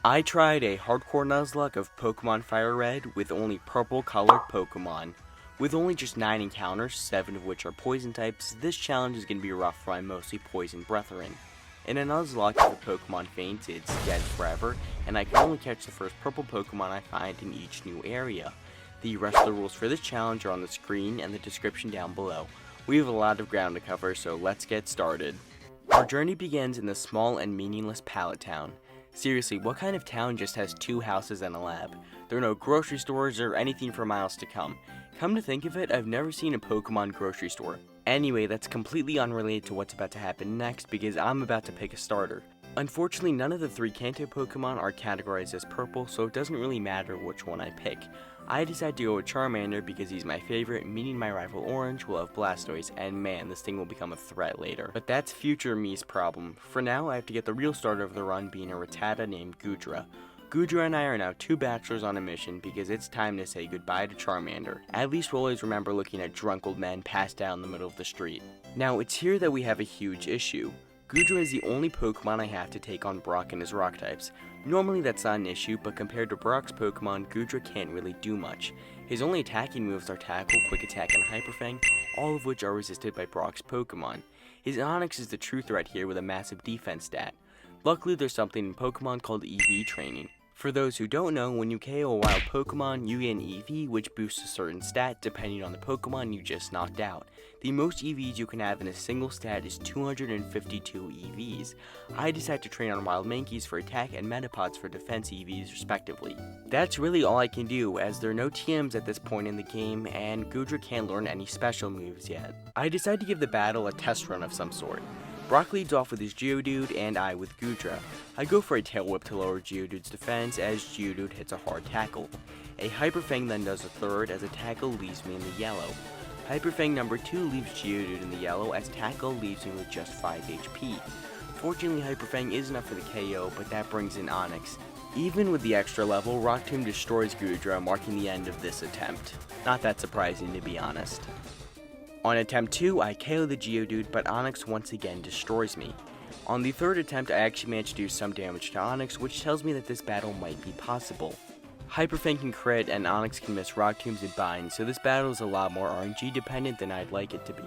I tried a hardcore Nuzlocke of Pokémon FireRed with only purple colored Pokémon. With only just 9 encounters, 7 of which are poison types, this challenge is going to be rough for my mostly poison brethren. In a Nuzlocke, if the Pokemon faints, it's dead forever, and I can only catch the first purple Pokemon I find in each new area. The rest of the rules for this challenge are on the screen and the description down below. We have a lot of ground to cover, so let's get started. Our journey begins in the small and meaningless pallet town. Seriously, what kind of town just has 2 houses and a lab? There are no grocery stores or anything for miles to come. Come to think of it, I've never seen a Pokemon grocery store. Anyway, that's completely unrelated to what's about to happen next because I'm about to pick a starter. Unfortunately, none of the 3 Kanto Pokemon are categorized as purple, so it doesn't really matter which one I pick. I decided to go with Charmander because he's my favorite, meaning my rival Orange will have Blastoise, and man, this thing will become a threat later. But that's future me's problem. For now, I have to get the real starter of the run being a Rattata named Goodra. Goodra and I are now 2 bachelors on a mission because it's time to say goodbye to Charmander. At least we'll always remember looking at drunk old men passed out in the middle of the street. Now, it's here that we have a huge issue. Goodra is the only Pokemon I have to take on Brock and his rock types. Normally that's not an issue, but compared to Brock's Pokemon, Goodra can't really do much. His only attacking moves are Tackle, Quick Attack, and Hyper Fang, all of which are resisted by Brock's Pokemon. His Onix is the true threat here with a massive defense stat. Luckily there's something in Pokemon called EV training. For those who don't know, when you KO a wild Pokemon, you get an EV which boosts a certain stat depending on the Pokemon you just knocked out. The most EVs you can have in a single stat is 252 EVs. I decided to train on wild Mankeys for attack and Metapods for defense EVs respectively. That's really all I can do as there are no TMs at this point in the game and Goodra can't learn any special moves yet. I decided to give the battle a test run of some sort. Brock leads off with his Geodude, and I with Goodra. I go for a Tail Whip to lower Geodude's defense as Geodude hits a hard tackle. A Hyper Fang then does a third as a tackle leaves me in the yellow. Hyper Fang number 2 leaves Geodude in the yellow as tackle leaves me with just 5 HP. Fortunately, Hyper Fang is enough for the KO, but that brings in Onix. Even with the extra level, Rock Tomb destroys Goodra, marking the end of this attempt. Not that surprising to be honest. On attempt 2, I KO the Geodude, but Onix once again destroys me. On the 3rd attempt, I actually managed to do some damage to Onix, which tells me that this battle might be possible. Hyper Fang can crit, and Onix can miss Rock Tombs and Bind, so this battle is a lot more RNG dependent than I'd like it to be.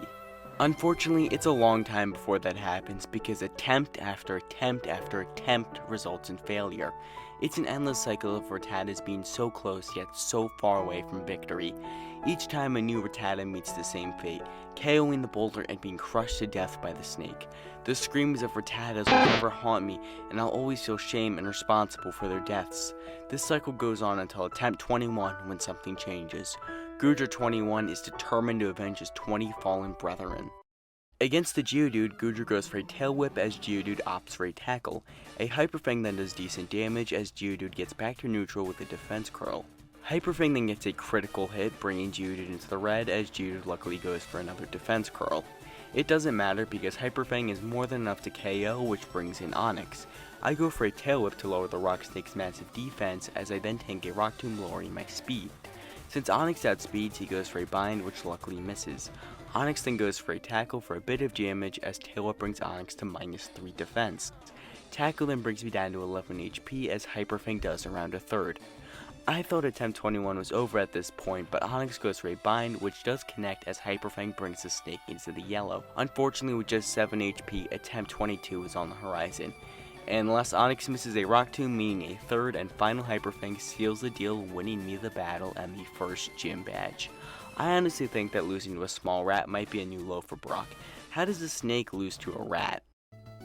Unfortunately, it's a long time before that happens because attempt after attempt after attempt results in failure. It's an endless cycle of Rattatas being so close yet so far away from victory. Each time a new Rattata meets the same fate, KOing the boulder and being crushed to death by the snake. The screams of Rattatas will never haunt me, and I'll always feel shame and responsible for their deaths. This cycle goes on until attempt 21 when something changes. Goodra 21 is determined to avenge his 20 fallen brethren. Against the Geodude, Goodra goes for a Tail Whip as Geodude opts for a Tackle. A Hyper Fang then does decent damage as Geodude gets back to neutral with a Defense Curl. Hyper Fang then gets a critical hit, bringing Geodude into the red as Geodude luckily goes for another Defense Curl. It doesn't matter because Hyper Fang is more than enough to KO, which brings in Onix. I go for a Tail Whip to lower the Rock Snake's massive defense as I then tank a Rock Tomb lowering my speed. Since Onix outspeeds, he goes for a Bind, which luckily misses. Onix then goes for a Tackle for a bit of damage as Tail Whip brings Onix to -3 defense. Tackle then brings me down to 11 HP as Hyper Fang does around a third. I thought attempt 21 was over at this point, but Onix goes for a Bind, which does connect as Hyper Fang brings the snake into the yellow. Unfortunately, with just 7 HP, attempt 22 is on the horizon. And unless Onix misses a Rock Tomb, meaning a third and final Hyper Fang seals the deal, winning me the battle and the first gym badge. I honestly think that losing to a small rat might be a new low for Brock. How does a snake lose to a rat?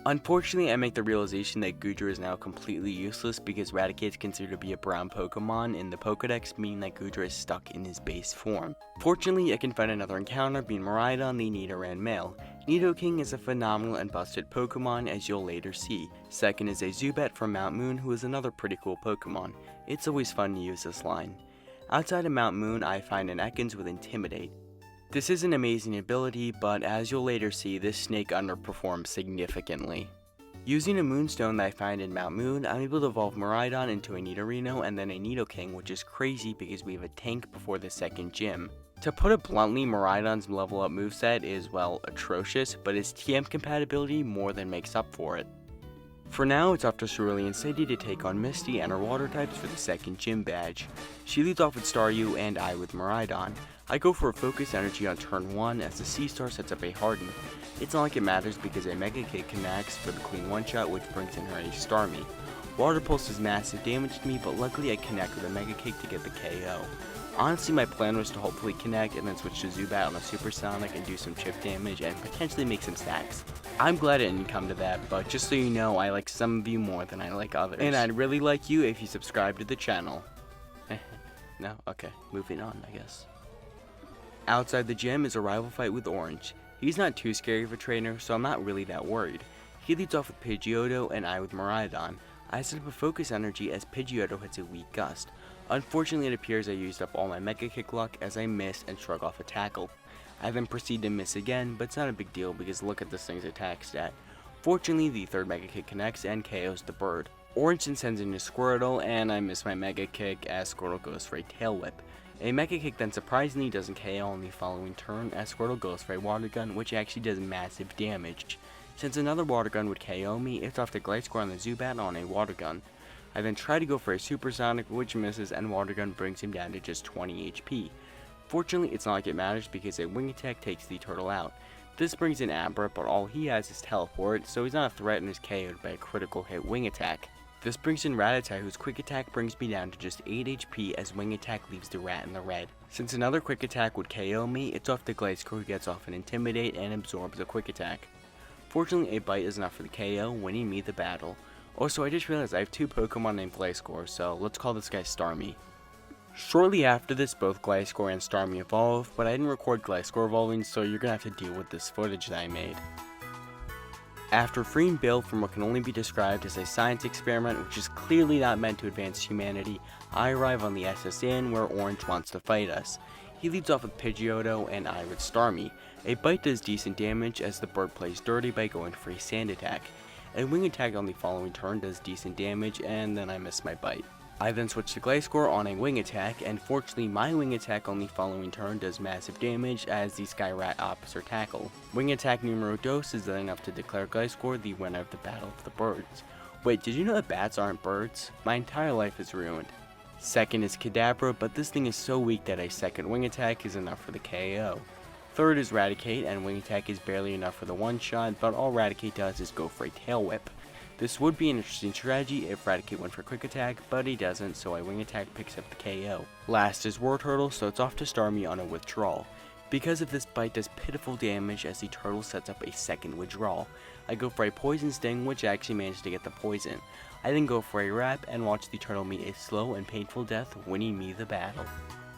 Unfortunately, I make the realization that Goodra is now completely useless because Raticate is considered to be a brown Pokemon in the Pokedex, meaning that Goodra is stuck in his base form. Fortunately, I can find another encounter being Miraidon, the Nidoran male. Nidoking is a phenomenal and busted Pokemon, as you'll later see. Second is a Zubat from Mount Moon, who is another pretty cool Pokemon. It's always fun to use this line. Outside of Mount Moon, I find an Ekans with Intimidate. This is an amazing ability, but as you'll later see, this snake underperforms significantly. Using a Moonstone that I find in Mount Moon, I'm able to evolve Miraidon into a Nidorino and then a Nidoking, which is crazy because we have a tank before the second gym. To put it bluntly, Miraidon's level up moveset is, well, atrocious, but its TM compatibility more than makes up for it. For now, it's off to Cerulean City to take on Misty and her water types for the second gym badge. She leads off with Staryu and I with Miraidon. I go for a Focus Energy on turn 1 as the C-Star sets up a Harden. It's not like it matters because a Mega Kick connects for the clean one-shot, which brings in her a Starmie. Water Pulse does massive damage to me, but luckily I connect with a Mega Kick to get the KO. Honestly, my plan was to hopefully connect and then switch to Zubat on a Supersonic and do some chip damage and potentially make some stacks. I'm glad it didn't come to that, but just so you know, I like some of you more than I like others. And I'd really like you if you subscribe to the channel. No? Okay, moving on, I guess. Outside the gym is a rival fight with Orange. He's not too scary of a trainer, so I'm not really that worried. He leads off with Pidgeotto and I with Miraidon. I set up a Focus Energy as Pidgeotto hits a weak Gust. Unfortunately, it appears I used up all my Mega Kick luck as I missed and shrug off a tackle. I then proceed to miss again, but it's not a big deal because look at this thing's attack stat. Fortunately, the third Mega Kick connects and KOs the bird. Orange then sends in a Squirtle, and I miss my Mega Kick as Squirtle goes for a Tail Whip. A Mega Kick then surprisingly doesn't KO on the following turn as Squirtle goes for a Water Gun, which actually does massive damage. Since another Water Gun would KO me, it's off to Gliscor on the Zubat on a Water Gun. I then try to go for a Supersonic, which misses, and Water Gun brings him down to just 20 HP. Fortunately, it's not like it matters because a Wing Attack takes the turtle out. This brings in Abra, but all he has is Teleport, so he's not a threat and is KO'd by a critical hit Wing Attack. This brings in Rattata, whose Quick Attack brings me down to just 8 HP as Wing Attack leaves the rat in the red. Since another Quick Attack would KO me, it's off to Gliscor, who gets off an Intimidate and absorbs a Quick Attack. Fortunately, a Bite is enough for the KO, winning me the battle. Also, I just realized I have 2 Pokemon named Gliscor, so let's call this guy Starmie. Shortly after this, both Gliscor and Starmie evolve, but I didn't record Gliscor evolving, so you're gonna have to deal with this footage that I made. After freeing Bill from what can only be described as a science experiment which is clearly not meant to advance humanity, I arrive on the SS Inn where Orange wants to fight us. He leads off with Pidgeotto and I with Starmie. A Bite does decent damage as the bird plays dirty by going for a Sand Attack. A Wing Attack on the following turn does decent damage, and then I miss my Bite. I then switch to Gliscor on a Wing Attack, and fortunately my Wing Attack on the following turn does massive damage as the Skyrat opts her tackle. Wing Attack numero dos is then enough to declare Gliscor the winner of the Battle of the Birds. Wait, did you know that bats aren't birds? My entire life is ruined. Second is Kadabra, but this thing is so weak that a second Wing Attack is enough for the KO. Third is Raticate, and Wing Attack is barely enough for the one-shot, but all Raticate does is go for a Tail Whip. This would be an interesting strategy if Raticate went for Quick Attack, but he doesn't, so a Wing Attack picks up the KO. Last is Wartortle, so it's off to Starmie on a withdrawal. Because of this Bite does pitiful damage as the turtle sets up a second withdrawal. I go for a Poison Sting, which actually managed to get the poison. I then go for a Wrap and watch the turtle meet a slow and painful death, winning me the battle.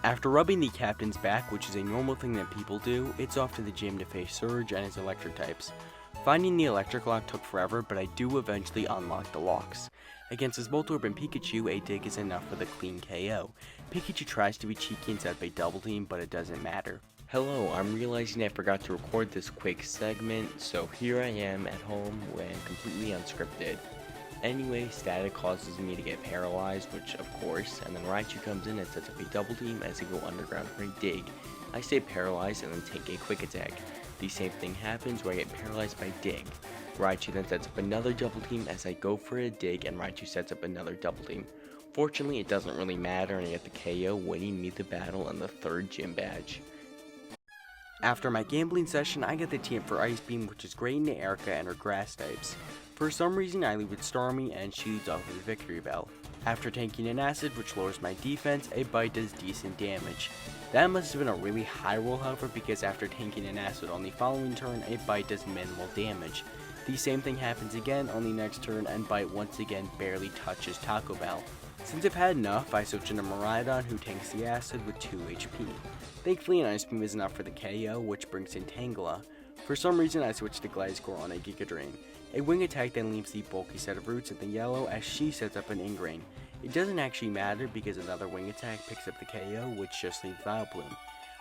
After rubbing the captain's back, which is a normal thing that people do, it's off to the gym to face Surge and his electric types. Finding the electric lock took forever, but I do eventually unlock the locks. Against his Voltorb and Pikachu, a dig is enough for the clean KO. Pikachu tries to be cheeky and set up a double team, but it doesn't matter. Hello, I'm realizing I forgot to record this quick segment, so here I am at home and completely unscripted. Anyway, Static causes me to get paralyzed, which of course, and then Raichu comes in and sets up a double team as they go underground for a dig. I stay paralyzed and then take a Quick Attack. The same thing happens where I get paralyzed by Dig. Raichu then sets up another double team as I go for a dig and Raichu sets up another double team. Fortunately, it doesn't really matter and I get the KO, winning me the battle and the third gym badge. After my gambling session, I get the team for Ice Beam, which is great into Erica and her grass types. For some reason, I lead with Starmie and she leads off with a Victory Bell. After tanking an Acid, which lowers my defense, a Bite does decent damage. That must have been a really high roll, however, because after tanking an Acid on the following turn, a Bite does minimal damage. The same thing happens again on the next turn, and Bite once again barely touches Taco Bell. Since I've had enough, I switch into Miraidon, who tanks the Acid with 2 HP. Thankfully, an Ice Beam is enough for the KO, which brings in Tangela. For some reason, I switch to Gliscor on a Giga Drain. A Wing Attack then leaves the bulky set of roots in the yellow as she sets up an Ingrain. It doesn't actually matter because another Wing Attack picks up the KO, which just leaves Vileplume.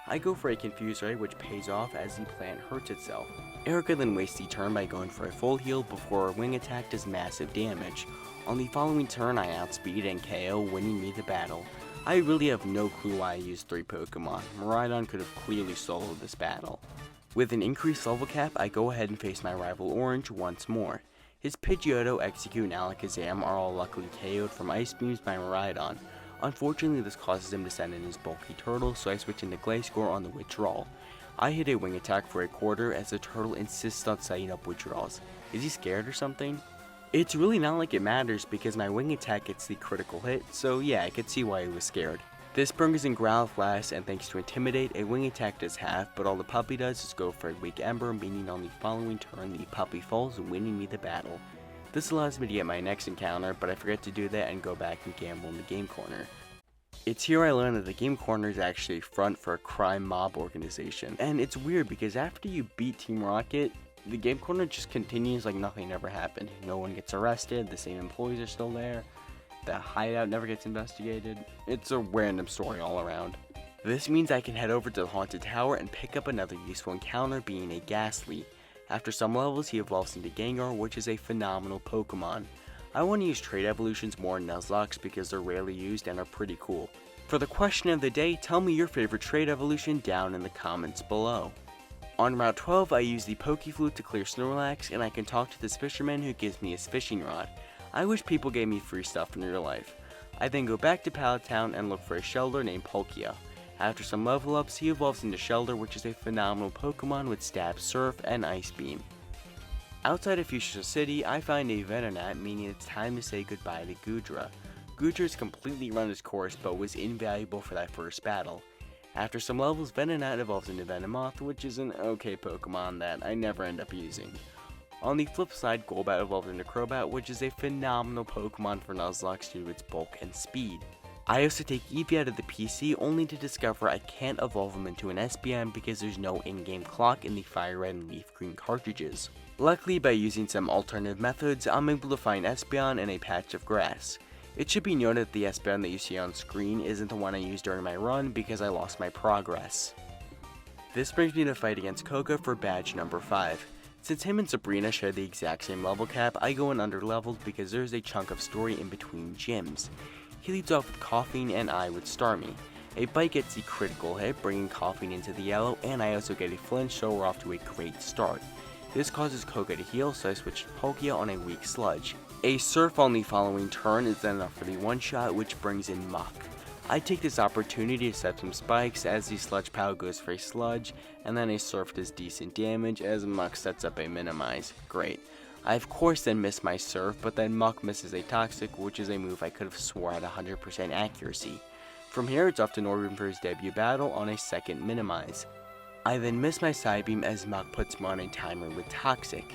I go for a Confuse Ray, which pays off as the plant hurts itself. Erica then wastes the turn by going for a full heal before her Wing Attack does massive damage. On the following turn, I outspeed and KO, winning me the battle. I really have no clue why I used 3 Pokemon. Miraidon could have clearly soloed this battle. With an increased level cap, I go ahead and face my rival Orange once more. His Pidgeotto, Execute, and Alakazam are all luckily KO'd from Ice Beams by Miraidon. Unfortunately, this causes him to send in his bulky turtle, so I switch into Gliscor on the withdrawal. I hit a wing attack for a quarter as the turtle insists on setting up withdrawals. Is he scared or something? It's really not like it matters because my wing attack gets the critical hit, so yeah, I could see why he was scared. This brings in Growl last, and thanks to Intimidate, a wing attack does half, but all the puppy does is go for a weak Ember, meaning on the following turn the puppy falls, winning me the battle. This allows me to get my next encounter, but I forget to do that and go back and gamble in the game corner. It's here I learned that the game corner is actually a front for a crime mob organization, and it's weird because after you beat Team Rocket, the game corner just continues like nothing ever happened. No one gets arrested, the same employees are still there, the hideout never gets investigated. It's a random story all around. This means I can head over to the Haunted Tower and pick up another useful encounter, being a Ghastly. After some levels he evolves into Gengar, which is a phenomenal Pokemon. I want to use trait evolutions more in Nuzlockes because they're rarely used and are pretty cool. For the question of the day, tell me your favorite trait evolution down in the comments below. On Route 12 I use the Pokeflute to clear Snorlax, and I can talk to this fisherman who gives me his fishing rod. I wish people gave me free stuff in real life. I then go back to Pallet Town and look for a Shelder named Palkia. After some level ups, he evolves into Shelder, which is a phenomenal Pokemon with Stab, Surf, and Ice Beam. Outside of Fuchsia City, I find a Venonat, meaning it's time to say goodbye to Goodra. Goodra has completely run his course, but was invaluable for that first battle. After some levels, Venonat evolves into Venomoth, which is an okay Pokemon that I never end up using. On the flip side, Golbat evolves into Crobat, which is a phenomenal Pokemon for Nuzlocke due to its bulk and speed. I also take Eevee out of the PC only to discover I can't evolve him into an SBM because there's no in-game clock in the FireRed and Leaf Green cartridges. Luckily, by using some alternative methods, I'm able to find Espeon in a patch of grass. It should be noted that the Espeon that you see on screen isn't the one I used during my run because I lost my progress. This brings me to fight against Koga for badge number 5. Since him and Sabrina share the exact same level cap, I go in underleveled because there's a chunk of story in between gyms. He leads off with Coughing and I with Starmie. A bite gets the critical hit, bringing Coughing into the yellow, and I also get a flinch, so we're off to a great start. This causes Koga to heal, so I switch to Palkia on a weak Sludge. A Surf on the following turn is then enough for the one-shot, which brings in Muck. I take this opportunity to set some spikes as the Sludge Pow goes for a Sludge, and then a Surf does decent damage as Muck sets up a Minimize. Great. I of course then miss my Surf, but then Muck misses a Toxic, which is a move I could have swore had 100% accuracy. From here it's off to Norbert for his debut battle on a second Minimize. I then miss my Psybeam as Muck puts me on a timer with Toxic.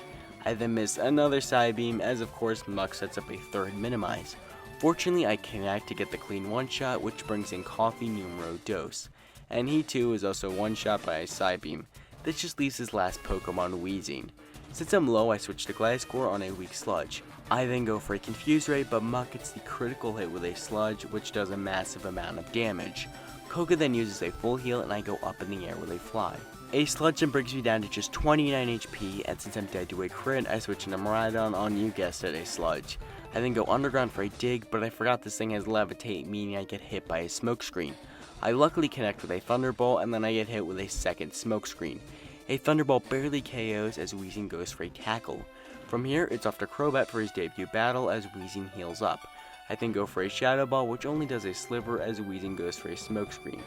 I then miss another Psybeam as of course Muck sets up a third Minimize. Fortunately, I connect to get the clean one-shot, which brings in Coffee Numero Dos, and he too is also one-shot by a Psybeam. This just leaves his last Pokemon Wheezing. Since I'm low, I switch to Gliscor on a weak Sludge. I then go for a Confuse Ray, but Muck gets the critical hit with a Sludge, which does a massive amount of damage. Koga then uses a full heal, and I go up in the air with a Fly. A Sludge then brings me down to just 29 HP, and since I'm dead to a crit, I switch into Miraidon on, you guessed it, a Sludge. I then go underground for a Dig, but I forgot this thing has Levitate, meaning I get hit by a Smokescreen. I luckily connect with a Thunderbolt, and then I get hit with a second Smokescreen. A Thunderbolt barely KOs as Weezing goes for a Tackle. From here, it's off to Crobat for his debut battle as Weezing heals up. I then go for a Shadow Ball, which only does a sliver as Weezing goes for a Smokescreen.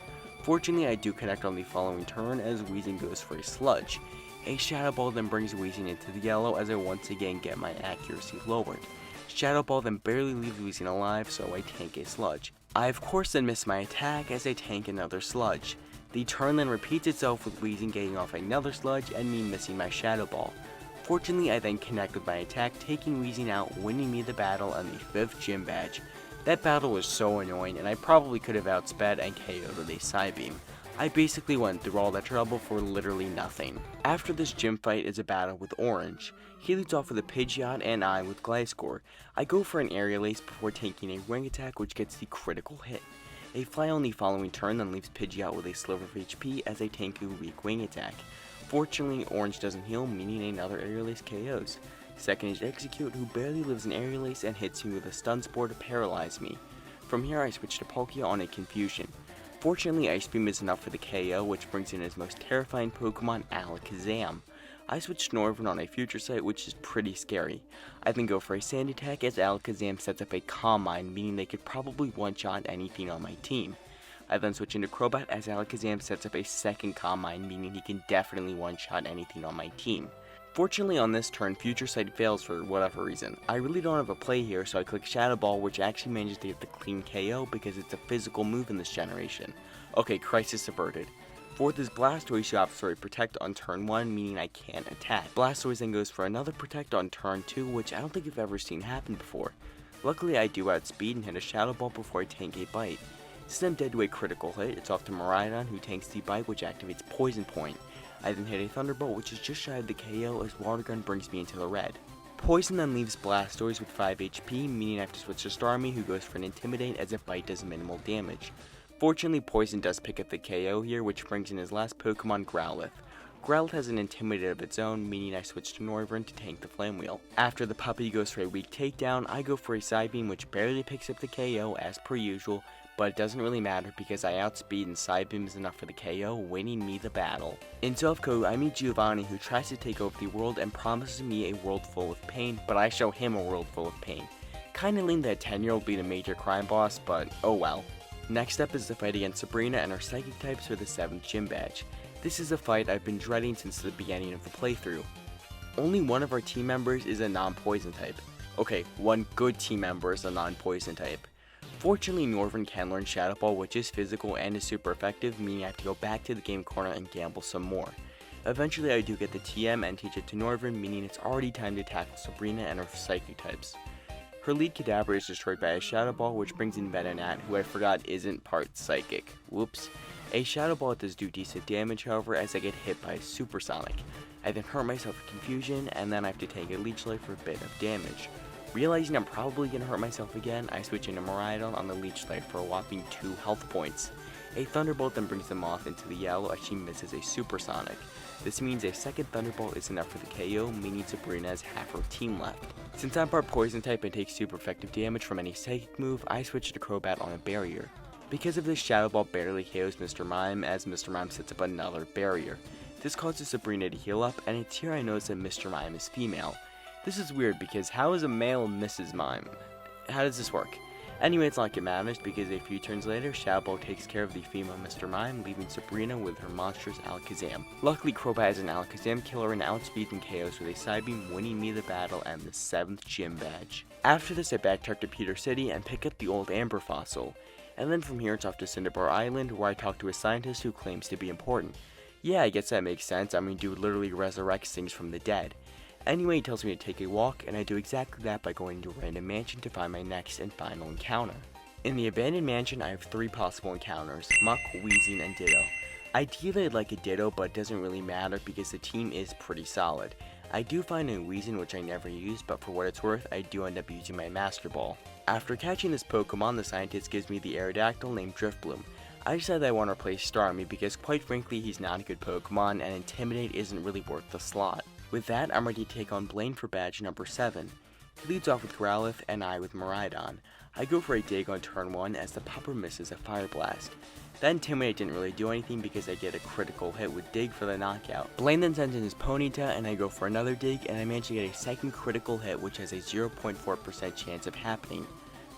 Fortunately, I do connect on the following turn as Weezing goes for a Sludge. A Shadow Ball then brings Weezing into the yellow as I once again get my accuracy lowered. Shadow Ball then barely leaves Weezing alive, so I tank a Sludge. I of course then miss my attack as I tank another Sludge. The turn then repeats itself with Weezing getting off another Sludge and me missing my Shadow Ball. Fortunately, I then connect with my attack, taking Weezing out, winning me the battle and the 5th gym badge. That battle was so annoying, and I probably could have outsped and KO'd with a Psybeam. I basically went through all that trouble for literally nothing. After this gym fight is a battle with Orange. He leads off with a Pidgeot and I with Gliscor. I go for an Aerial Ace before taking a Ring Attack, which gets the critical hit. A Fly on the following turn then leaves Pidgeot with a sliver of HP as I tank a weak Wing Attack. Fortunately, Orange doesn't heal, meaning another Aerial Ace KOs. Second is Execute, who barely lives an Aerial Ace and hits me with a Stun Spore to paralyze me. From here I switch to Palkia on a Confusion. Fortunately, Ice Beam is enough for the KO, which brings in his most terrifying Pokemon, Alakazam. I switch to Norvern on a future sight, which is pretty scary. I then go for a sand attack as Alakazam sets up a Calm Mind, meaning they could probably one-shot anything on my team. I then switch into Crobat as Alakazam sets up a second Calm Mind, meaning he can definitely one-shot anything on my team. Fortunately on this turn, Future Sight fails for whatever reason. I really don't have a play here, so I click Shadow Ball, which actually manages to get the clean KO because it's a physical move in this generation. Okay, crisis averted. Fourth is Blastoise, who opts for a Protect on turn 1, meaning I can't attack. Blastoise then goes for another Protect on turn 2, which I don't think I've ever seen happen before. Luckily I do outspeed and hit a Shadow Ball before I tank a Bite. Since I'm dead to a critical hit, it's off to Miraidon, who tanks the Bite, which activates Poison Point. I then hit a Thunderbolt, which is just shy of the KO as Water Gun brings me into the red. Poison then leaves Blastoise with 5 HP, meaning I have to switch to Starmie, who goes for an Intimidate as a Bite does minimal damage. Fortunately, Poison does pick up the KO here, which brings in his last Pokemon, Growlithe. Growlithe has an Intimidate of its own, meaning I switch to Norvern to tank the Flame Wheel. After the puppy goes for a weak takedown, I go for a Psybeam, which barely picks up the KO as per usual, but it doesn't really matter because I outspeed and Psybeam is enough for the KO, winning me the battle. In Self Code, I meet Giovanni, who tries to take over the world and promises me a world full of pain, but I show him a world full of pain. Kinda lame that 10-year-old beat a major crime boss, but oh well. Next up is the fight against Sabrina and her Psychic types for the 7th Gym Badge. This is a fight I've been dreading since the beginning of the playthrough. Only one of our team members is a non-poison type. Okay, one good team member is a non-poison type. Fortunately, Norvern can learn Shadow Ball, which is physical and is super effective, meaning I have to go back to the game corner and gamble some more. Eventually, I do get the TM and teach it to Norvern, meaning it's already time to tackle Sabrina and her Psychic types. Her lead Kadabra is destroyed by a Shadow Ball, which brings in Venonat, who I forgot isn't part Psychic. Whoops. A Shadow Ball does do decent damage, however, as I get hit by a Supersonic. I then hurt myself with Confusion, and then I have to take a Leech Life for a bit of damage. Realizing I'm probably going to hurt myself again, I switch into Miraidon on the Leech Life for a whopping 2 health points. A Thunderbolt then brings them off into the yellow as she misses a Supersonic. This means a second Thunderbolt is enough for the KO, meaning Sabrina has half her team left. Since I'm part Poison type and take super effective damage from any Psychic move, I switch to Crobat on a Barrier. Because of this, Shadow Ball barely KOs Mr. Mime as Mr. Mime sets up another Barrier. This causes Sabrina to heal up, and it's here I notice that Mr. Mime is female. This is weird because how is a male Mrs. Mime? How does this work? Anyway, it's not like it matters because a few turns later, Shadow Ball takes care of the female Mr. Mime, leaving Sabrina with her monstrous Alakazam. Luckily, Crobat is an Alakazam killer and outspeeds and KOs with a Psybeam, winning me the battle and the 7th Gym Badge. After this, I backtrack to Peter City and pick up the old Amber fossil. And then from here, it's off to Cinderbar Island, where I talk to a scientist who claims to be important. Yeah, I guess that makes sense. I mean, dude literally resurrects things from the dead. Anyway, he tells me to take a walk, and I do exactly that by going to a random mansion to find my next and final encounter. In the abandoned mansion, I have 3 possible encounters: Muck, Weezing, and Ditto. Ideally, I'd like a Ditto, but it doesn't really matter because the team is pretty solid. I do find a Weezing, which I never use, but for what it's worth, I do end up using my Master Ball. After catching this Pokemon, the scientist gives me the Aerodactyl named Drifbloom. I decided I want to replace Starmie because quite frankly, he's not a good Pokemon, and Intimidate isn't really worth the slot. With that, I'm ready to take on Blaine for badge number 7. He leads off with Growlithe, and I with Miraidon. I go for a Dig on turn 1 as the Popper misses a Fire Blast. That Intimidate didn't really do anything because I get a critical hit with Dig for the knockout. Blaine then sends in his Ponyta, and I go for another Dig, and I manage to get a second critical hit, which has a 0.4% chance of happening.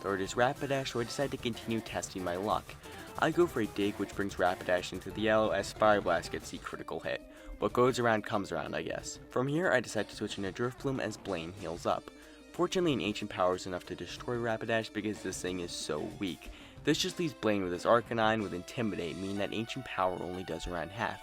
Third is Rapidash, so I decide to continue testing my luck. I go for a Dig, which brings Rapidash into the yellow as Fire Blast gets the critical hit. What goes around comes around, I guess. From here, I decide to switch into Drifbloom as Blaine heals up. Fortunately, an Ancient Power is enough to destroy Rapidash because this thing is so weak. This just leaves Blaine with his Arcanine with Intimidate, meaning that Ancient Power only does around half.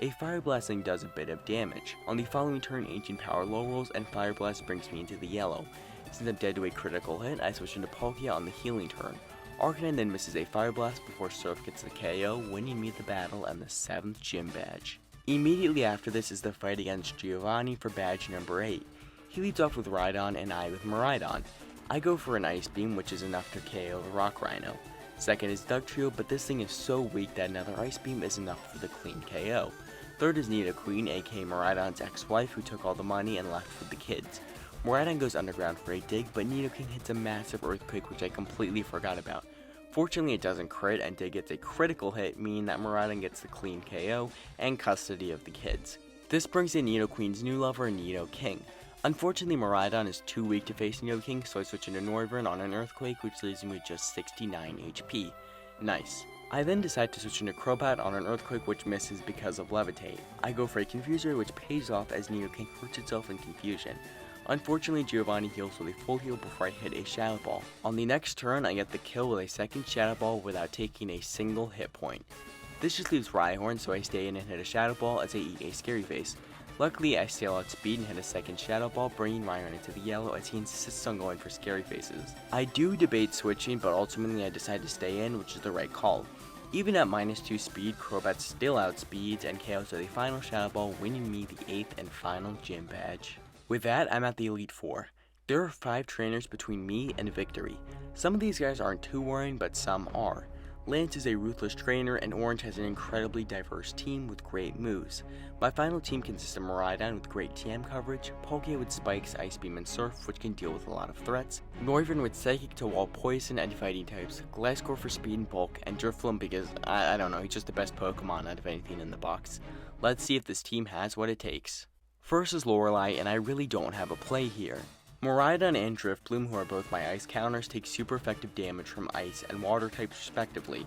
A Fire Blast thing does a bit of damage. On the following turn, Ancient Power low rolls and Fire Blast brings me into the yellow. Since I'm dead to a critical hit, I switch into Palkia on the healing turn. Arcanine then misses a Fire Blast before Surf gets the KO, winning me the battle and the 7th Gym Badge. Immediately after this is the fight against Giovanni for badge number 8. He leads off with Rhydon and I with Miraidon. I go for an Ice Beam, which is enough to KO the Rock Rhino. Second is Dugtrio, but this thing is so weak that another Ice Beam is enough for the clean KO. Third is Nidoqueen, aka Miraidon's ex-wife, who took all the money and left with the kids. Miraidon goes underground for a Dig, but Nidoqueen hits a massive Earthquake, which I completely forgot about. Fortunately, it doesn't crit, and Dig gets a critical hit, meaning that Miraidon gets the clean KO and custody of the kids. This brings in Nidoqueen's new lover, Nidoking. Unfortunately, Miraidon is too weak to face Nidoking, so I switch into Noivern on an Earthquake, which leaves me with just 69 HP. Nice. I then decide to switch into Crobat on an Earthquake, which misses because of Levitate. I go for a Confuser, which pays off as Nidoking hurts itself in confusion. Unfortunately, Giovanni heals with a full heal before I hit a Shadow Ball. On the next turn, I get the kill with a second Shadow Ball without taking a single hit point. This just leaves Rhyhorn, so I stay in and hit a Shadow Ball as I eat a Scary Face. Luckily, I stay out speed and hit a second Shadow Ball, bringing Rhyhorn into the yellow as he insists on going for Scary Faces. I do debate switching, but ultimately I decide to stay in, which is the right call. Even at -2 speed, Crobat still outspeeds and KOs with a final Shadow Ball, winning me the 8th and final gym badge. With that, I'm at the Elite Four. There are 5 trainers between me and victory. Some of these guys aren't too worrying, but some are. Lance is a ruthless trainer, and Orange has an incredibly diverse team with great moves. My final team consists of Miraidon with great TM coverage, Palkia with Spikes, Ice Beam, and Surf, which can deal with a lot of threats, Noivern with Psychic to wall Poison and Fighting types, Gliscor for speed and bulk, and Drifloon because, I don't know, he's just the best Pokemon out of anything in the box. Let's see if this team has what it takes. First is Lorelei, and I really don't have a play here. Miraidon and Drifloon, who are both my ice counters, take super effective damage from ice and water types respectively.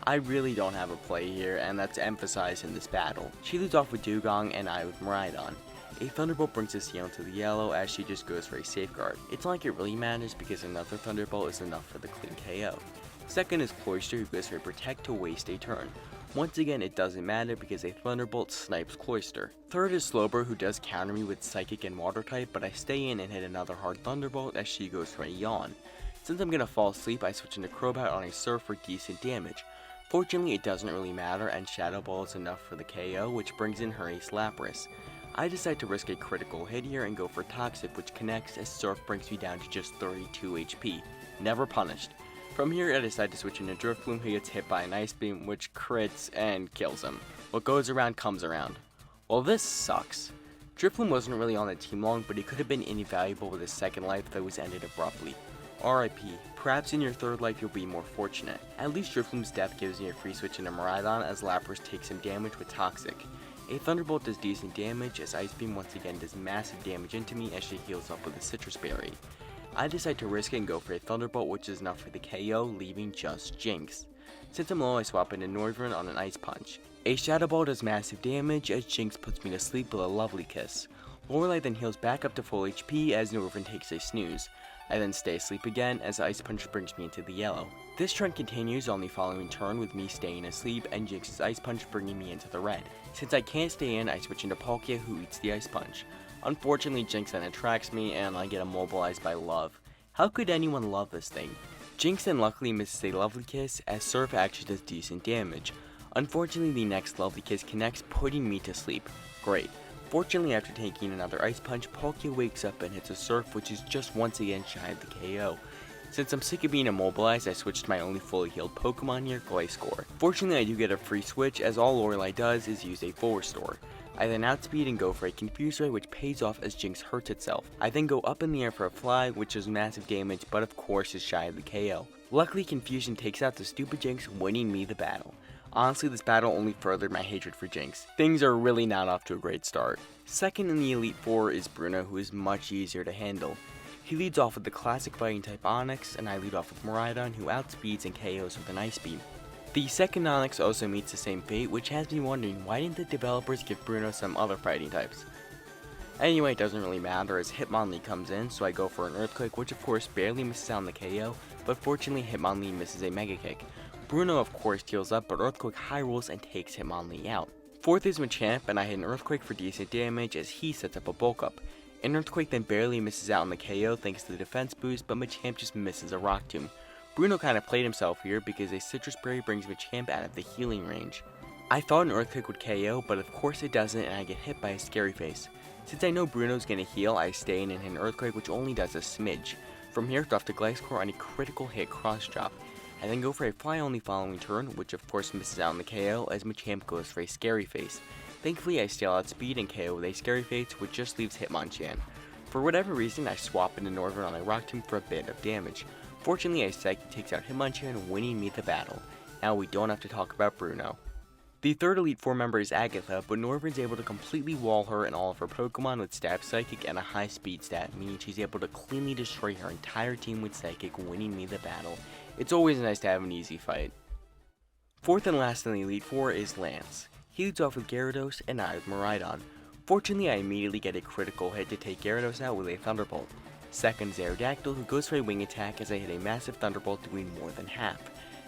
I really don't have a play here, and that's emphasized in this battle. She leads off with Dugong and I with Miraidon. A Thunderbolt brings this heal into the yellow as she just goes for a Safeguard. It's not like it really matters because another Thunderbolt is enough for the clean KO. Second is Cloyster, who goes for a Protect to waste a turn. Once again, it doesn't matter because a Thunderbolt snipes Cloyster. Third is Slowbro, who does counter me with Psychic and Water type, but I stay in and hit another hard Thunderbolt as she goes for a Yawn. Since I'm gonna fall asleep, I switch into Crobat on a Surf for decent damage. Fortunately, it doesn't really matter, and Shadow Ball is enough for the KO, which brings in her Ace Lapras. I decide to risk a critical hit here and go for Toxic, which connects as Surf brings me down to just 32 HP. Never punished. From here, I decide to switch into Drifloon, who gets hit by an Ice Beam, which crits and kills him. What goes around comes around. Well, this sucks. Drifloon wasn't really on the team long, but he could have been invaluable with his second life that was ended abruptly. RIP. Perhaps in your third life you'll be more fortunate. At least Drifloon's death gives me a free switch into Miraidon as Lapras takes some damage with Toxic. A Thunderbolt does decent damage as Ice Beam once again does massive damage into me as she heals up with a Citrus Berry. I decide to risk it and go for a Thunderbolt, which is enough for the KO, leaving just Jinx. Since I'm low, I swap into Noivern on an Ice Punch. A Shadow Ball does massive damage as Jinx puts me to sleep with a Lovely Kiss. Lorelei then heals back up to full HP as Noivern takes a snooze. I then stay asleep again as Ice Punch brings me into the yellow. This trend continues on the following turn with me staying asleep and Jinx's Ice Punch bringing me into the red. Since I can't stay in, I switch into Palkia, who eats the Ice Punch. Unfortunately, Jinx then attracts me and I get immobilized by Love. How could anyone love this thing? Jinx then luckily misses a Lovely Kiss as Surf actually does decent damage. Unfortunately, the next Lovely Kiss connects, putting me to sleep. Great. Fortunately, after taking another Ice Punch, Palkia wakes up and hits a Surf, which is just once again shy of the KO. Since I'm sick of being immobilized, I switched to my only fully healed Pokemon here, Gliscor. Fortunately, I do get a free switch as all Lorelei does is use a full restore. I then outspeed and go for a Confuse Ray, which pays off as Jinx hurts itself. I then go up in the air for a Fly, which does massive damage, but of course is shy of the KO. Luckily, Confusion takes out the stupid Jinx, winning me the battle. Honestly, this battle only furthered my hatred for Jinx. Things are really not off to a great start. Second in the Elite Four is Bruno, who is much easier to handle. He leads off with the classic fighting type Onix, and I lead off with Miraidon, who outspeeds and KOs with an Ice Beam. The second Onix also meets the same fate, which has me wondering why didn't the developers give Bruno some other fighting types? Anyway, it doesn't really matter as Hitmonlee comes in, so I go for an Earthquake, which of course barely misses out on the KO, but fortunately Hitmonlee misses a Mega Kick. Bruno of course heals up, but Earthquake high rolls and takes Hitmonlee out. Fourth is Machamp, and I hit an Earthquake for decent damage as he sets up a Bulk Up. An Earthquake then barely misses out on the KO thanks to the defense boost, but Machamp just misses a Rock Tomb. Bruno kind of played himself here because a Citrus Berry brings Machamp out of the healing range. I thought an Earthquake would KO, but of course it doesn't and I get hit by a Scary Face. Since I know Bruno's gonna heal, I stay in and hit an Earthquake, which only does a smidge. From here, off to Gliscor on a critical hit cross drop. I then go for a Fly only following turn, which of course misses out on the KO as Machamp goes for a Scary Face. Thankfully, I still outspeed and KO with a Scary Face, which just leaves Hitmonchan. For whatever reason, I swap into Noivern on a Rock Tomb for a bit of damage. Fortunately, a Psychic takes out Hitmonchan, winning me the battle. Now we don't have to talk about Bruno. The third Elite Four member is Agatha, but Norvern's able to completely wall her and all of her Pokemon with Stab Psychic and a high speed stat, meaning she's able to cleanly destroy her entire team with Psychic, winning me the battle. It's always nice to have an easy fight. Fourth and last in the Elite Four is Lance. He leads off with Gyarados and I with Miraidon. Fortunately, I immediately get a critical hit to take Gyarados out with a Thunderbolt. Second is Aerodactyl, who goes for a wing attack as I hit a massive Thunderbolt doing more than half.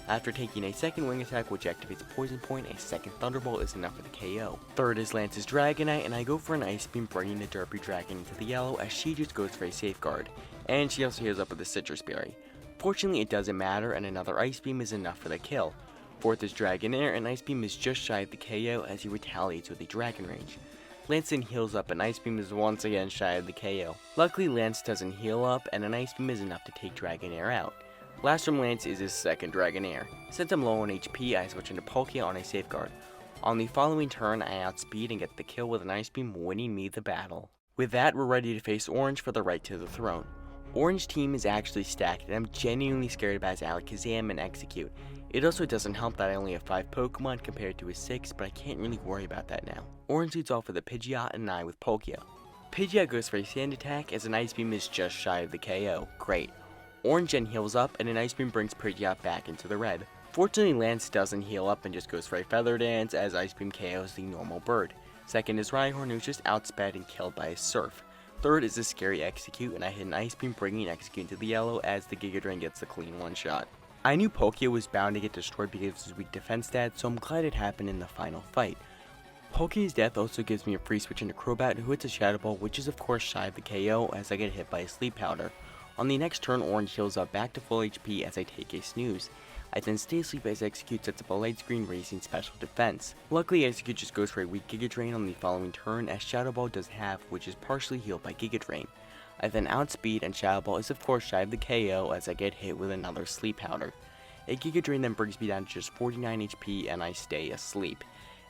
After taking a second wing attack which activates Poison Point, a second Thunderbolt is enough for the KO. Third is Lance's Dragonite, and I go for an Ice Beam, bringing the Derpy Dragon into the yellow as she just goes for a Safeguard. And she also heals up with a Citrus Berry. Fortunately, it doesn't matter, and another Ice Beam is enough for the kill. Fourth is Dragonair, and Ice Beam is just shy of the KO as he retaliates with a Dragon Rage. Lance then heals up, and Ice Beam is once again shy of the KO. Luckily, Lance doesn't heal up, and an Ice Beam is enough to take Dragonair out. Last from Lance is his second Dragonair. Since I'm low on HP, I switch into Palkia on a Safeguard. On the following turn, I outspeed and get the kill with an Ice Beam, winning me the battle. With that, we're ready to face Orange for the right to the throne. Orange team is actually stacked, and I'm genuinely scared about his Alakazam and Execute. It also doesn't help that I only have 5 Pokemon compared to his 6, but I can't really worry about that now. Orange leads off with a Pidgeot and I with Palkia. Pidgeot goes for a Sand Attack as an Ice Beam is just shy of the KO. Great. Orange then heals up, and an Ice Beam brings Pidgeot back into the red. Fortunately, Lance doesn't heal up and just goes for a Feather Dance as Ice Beam KOs the normal bird. Second is Rhyhorn, who's just outsped and killed by a Surf. Third is a scary Execute, and I hit an Ice Beam, bringing Execute into the yellow as the Giga Drain gets the clean one-shot. I knew Palkia was bound to get destroyed because of his weak defense stat, so I'm glad it happened in the final fight. Palkia's death also gives me a free switch into Crobat, who hits a Shadow Ball, which is of course shy of the KO as I get hit by a Sleep Powder. On the next turn, Orange heals up back to full HP as I take a snooze. I then stay asleep as Execute sets up a light screen, raising special defense. Luckily, Execute just goes for a weak Giga Drain on the following turn as Shadow Ball does half, which is partially healed by Giga Drain. I then outspeed, and Shadow Ball is of course shy of the KO as I get hit with another Sleep Powder. A Giga Drain then brings me down to just 49 HP and I stay asleep.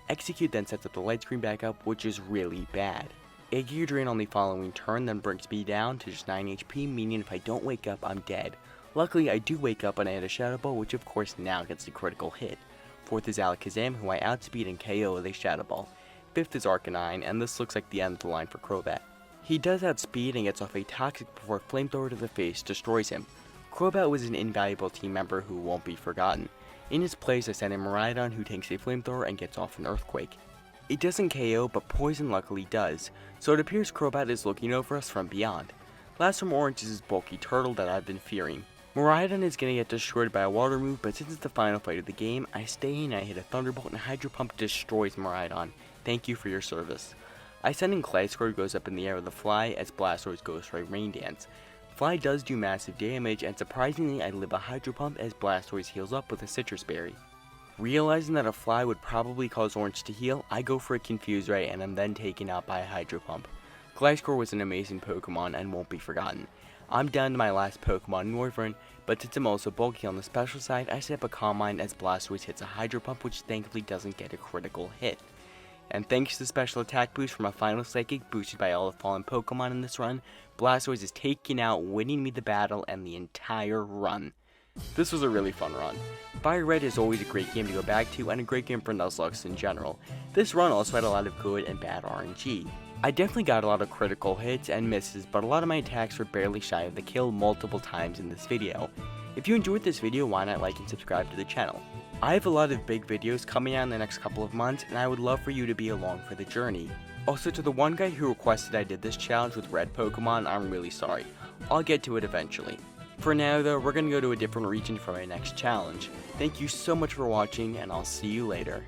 Execute then sets up the light screen back up, which is really bad. A Giga Drain on the following turn then brings me down to just 9 HP, meaning if I don't wake up, I'm dead. Luckily, I do wake up and I hit a Shadow Ball, which of course now gets the critical hit. Fourth is Alakazam, who I outspeed and KO with a Shadow Ball. Fifth is Arcanine, and this looks like the end of the line for Crobat. He does outspeed and gets off a Toxic before Flamethrower to the face destroys him. Crobat was an invaluable team member who won't be forgotten. In his place, I send in Miraidon, who takes a Flamethrower and gets off an Earthquake. It doesn't KO, but Poison luckily does, so it appears Crobat is looking over us from beyond. Last from Orange is his bulky turtle that I've been fearing. Miraidon is gonna get destroyed by a water move, but since it's the final fight of the game, I stay in, I hit a Thunderbolt, and Hydro Pump destroys Miraidon. Thank you for your service. I send in Gliscor, who goes up in the air with a Fly, as Blastoise goes for a Rain Dance. Fly does do massive damage, and surprisingly I live a Hydro Pump as Blastoise heals up with a Citrus Berry. Realizing that a Fly would probably cause Orange to heal, I go for a Confuse Ray and am then taken out by a Hydro Pump. Gliscor was an amazing Pokemon and won't be forgotten. I'm down to my last Pokemon, Norvern, but since I'm also bulky on the special side, I set up a Calm Mind as Blastoise hits a Hydro Pump, which thankfully doesn't get a critical hit. And thanks to the special attack boost from a final Psychic boosted by all the fallen Pokemon in this run, Blastoise is taken out, winning me the battle and the entire run. This was a really fun run. FireRed is always a great game to go back to and a great game for Nuzlocke in general. This run also had a lot of good and bad RNG. I definitely got a lot of critical hits and misses, but a lot of my attacks were barely shy of the kill multiple times in this video. If you enjoyed this video, why not like and subscribe to the channel. I have a lot of big videos coming out in the next couple of months, and I would love for you to be along for the journey. Also, to the one guy who requested I did this challenge with red Pokemon, I'm really sorry. I'll get to it eventually. For now though, we're gonna go to a different region for my next challenge. Thank you so much for watching, and I'll see you later.